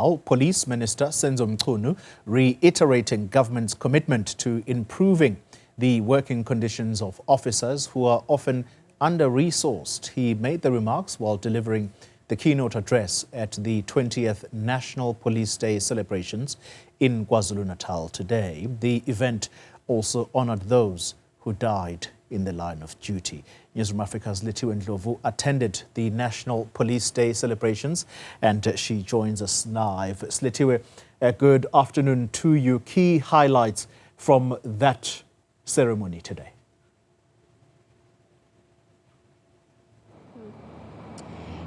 Now, Police Minister Senzo Mchunu reiterating government's commitment to improving the working conditions of officers who are often under-resourced. He made the remarks while delivering the keynote address at the 20th National Police Day celebrations in KwaZulu-Natal today. The event also honored those who died in the line of duty. Newzroom Afrika's Silethiwe Ndlovu attended the National Police Day celebrations and she joins us live. Silethiwe, good afternoon to you. Key highlights from that ceremony today.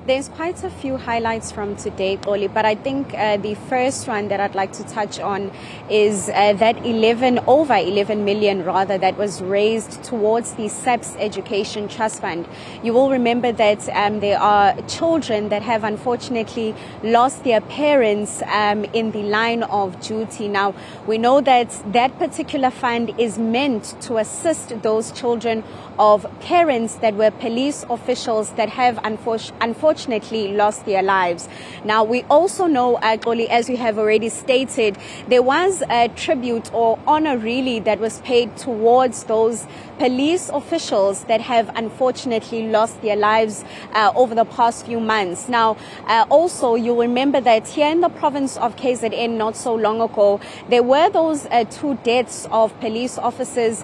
There's quite a few highlights from today, Oli, but I think the first one that I'd like to touch on is that over 11 million that was raised towards the SAPS Education Trust Fund. You will remember that there are children that have unfortunately lost their parents in the line of duty. Now, we know that that particular fund is meant to assist those children of parents that were police officials that have unfortunately lost their lives. Now, we also know, actually, as we have already stated, there was a tribute or honor really that was paid towards those police officials that have unfortunately lost their lives over the past few months. Now, also, you'll remember that here in the province of KZN not so long ago, there were those two deaths of police officers,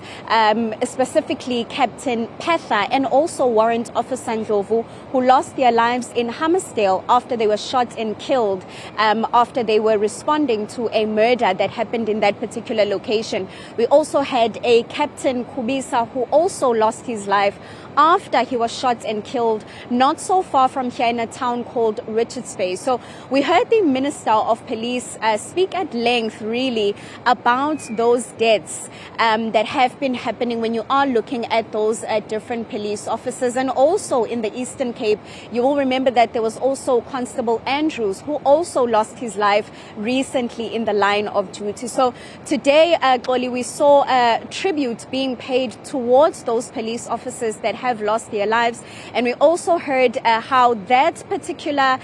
specifically Captain Petha and also Warrant Officer Ndlovu, who lost their lives in Hammersdale after they were shot and killed after they were responding to a murder that happened in that particular location. We also had a Captain Kubisa who also lost his life after he was shot and killed not so far from here in a town called Richards Bay. So we heard the Minister of Police speak at length really about those deaths that have been happening when you are looking at those different police officers. And also in the Eastern Cape, you will remember that there was also Constable Andrews who also lost his life recently in the line of duty. So today, Xoli, we saw a tribute being paid towards those police officers that have lost their lives. And we also heard how that particular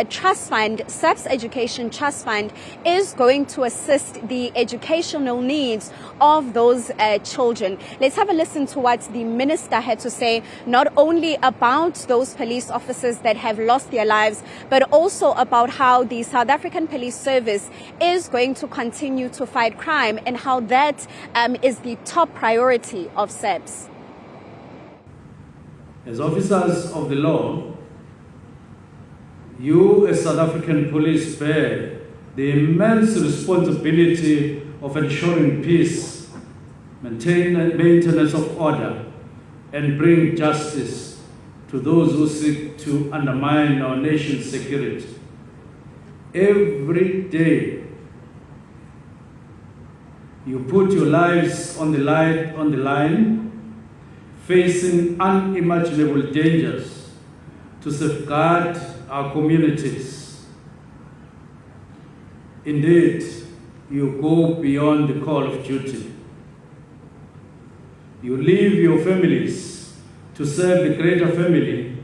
trust fund, SAPS Education Trust Fund, is going to assist the educational needs of those children. Let's have a listen to what the minister had to say, not only about those police officers that have lost their lives, but also about how the South African Police Service is going to continue to fight crime and how that is the top priority of SAPS. As officers of the law, you as South African police bear the immense responsibility of ensuring peace, maintenance of order, and bring justice to those who seek to undermine our nation's security. Every day, you put your lives on the line, facing unimaginable dangers to safeguard our communities. Indeed, you go beyond the call of duty. You leave your families to serve the greater family,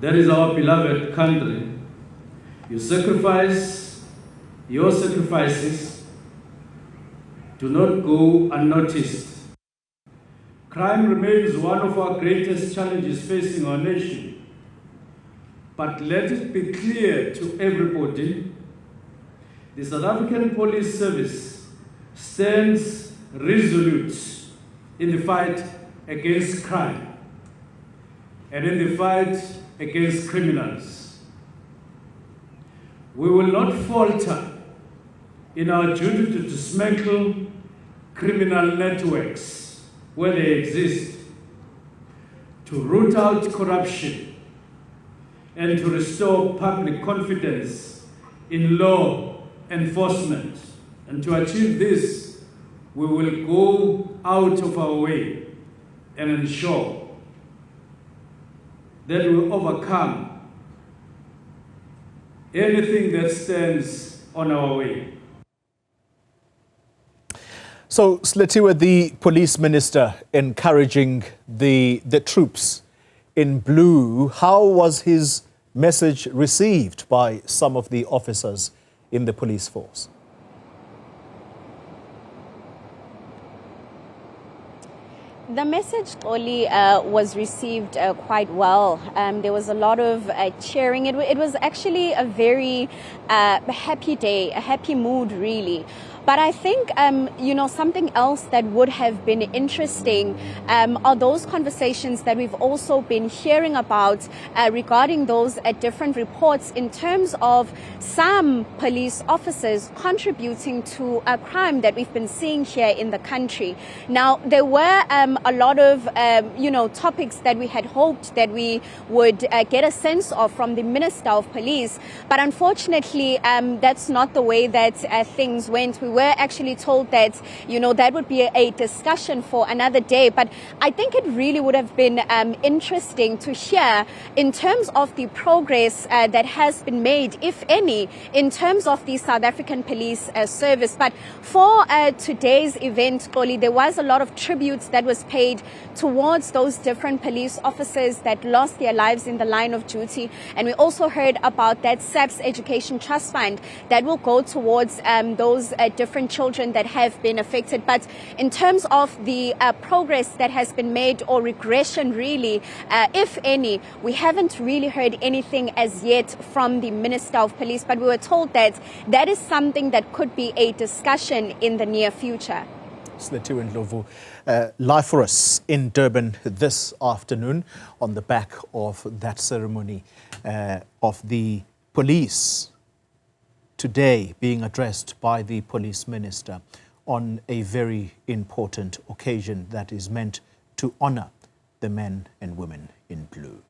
that is our beloved country. You sacrifice, your sacrifices do not go unnoticed. Crime remains one of our greatest challenges facing our nation. But let it be clear to everybody, the South African Police Service stands resolute in the fight against crime and in the fight against criminals. We will not falter in our duty to dismantle criminal networks where they exist, to root out corruption, and to restore public confidence in law enforcement. And to achieve this, we will go out of our way and ensure that we overcome anything that stands on our way. So, Silethiwe, the police minister encouraging the troops in blue, how was his message received by some of the officers in the police force? The message, Oli, was received quite well. There was a lot of cheering. It was actually a very happy day, a happy mood, really. But I think, something else that would have been interesting are those conversations that we've also been hearing about regarding those different reports in terms of some police officers contributing to a crime that we've been seeing here in the country. Now, there were a lot of, topics that we had hoped that we would get a sense of from the Minister of Police. But unfortunately, that's not the way that things went. We were actually told that, that would be a discussion for another day. But I think it really would have been interesting to hear in terms of the progress that has been made, if any, in terms of the South African Police Service. But for today's event, Koli, there was a lot of tributes that was paid towards those different police officers that lost their lives in the line of duty. And we also heard about that SAPS Education Trust Fund that will go towards those different children that have been affected. But in terms of the progress that has been made, or regression really, if any, we haven't really heard anything as yet from the Minister of Police. But we were told that that is something that could be a discussion in the near future. Silethiwe Ndlovu, live for us in Durban this afternoon on the back of that ceremony of the police today being addressed by the police minister on a very important occasion that is meant to honor the men and women in blue.